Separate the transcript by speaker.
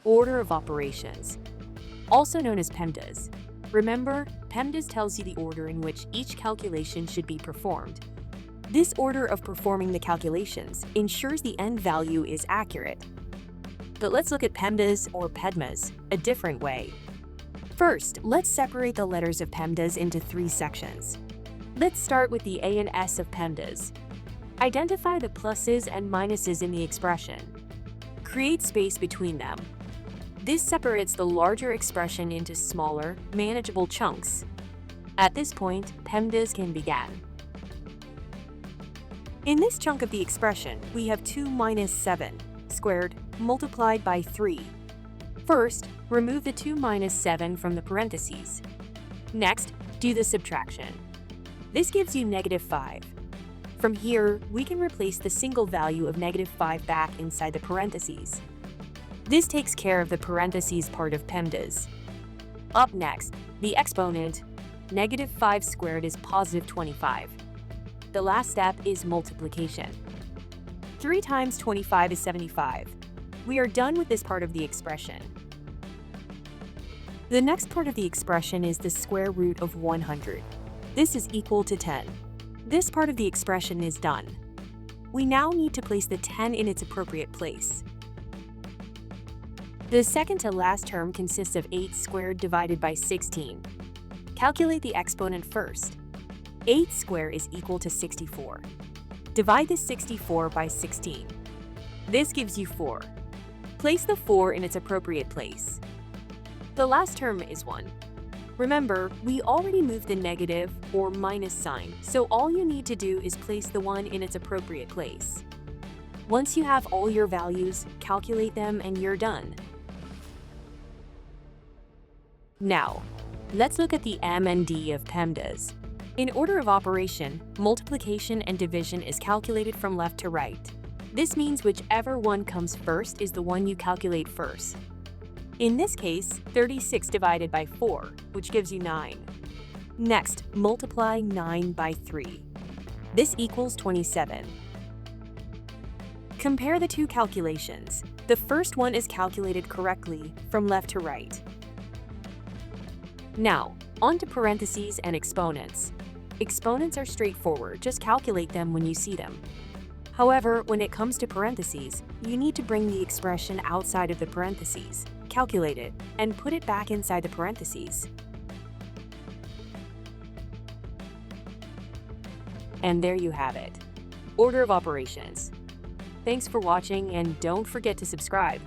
Speaker 1: Order of operations, also known as PEMDAS. Remember, PEMDAS tells you the order in which each calculation should be performed. This order of performing the calculations ensures the end value is accurate. But let's look at PEMDAS or PEDMAS a different way. First, let's separate the letters of PEMDAS into 3 sections. Let's start with the A and S of PEMDAS. Identify the pluses and minuses in the expression. Create space between them. This separates the larger expression into smaller, manageable chunks. At this point, PEMDAS can begin. In this chunk of the expression, we have 2 minus 7 squared multiplied by 3. First, remove the 2 minus 7 from the parentheses. Next, do the subtraction. This gives you -5. From here, we can replace the single value of -5 back inside the parentheses. This takes care of the parentheses part of PEMDAS. Up next, the exponent. -5 squared is positive 25. The last step is multiplication. 3 times 25 is 75. We are done with this part of the expression. The next part of the expression is the square root of 100. This is equal to 10. This part of the expression is done. We now need to place the 10 in its appropriate place. The second to last term consists of 8 squared divided by 16. Calculate the exponent first. 8 squared is equal to 64. Divide the 64 by 16. This gives you 4. Place the 4 in its appropriate place. The last term is 1. Remember, we already moved the negative or minus sign, so all you need to do is place the 1 in its appropriate place. Once you have all your values, calculate them and you're done. Now, let's look at the M and D of PEMDAS. In order of operation, multiplication and division is calculated from left to right. This means whichever one comes first is the one you calculate first. In this case, 36 divided by 4, which gives you 9. Next, multiply 9 by 3. This equals 27. Compare the two calculations. The first one is calculated correctly from left to right. Now, on to parentheses and exponents. Exponents are straightforward, just calculate them when you see them. However, when it comes to parentheses, you need to bring the expression outside of the parentheses, calculate it, and put it back inside the parentheses. And there you have it. Order of operations. Thanks for watching and don't forget to subscribe.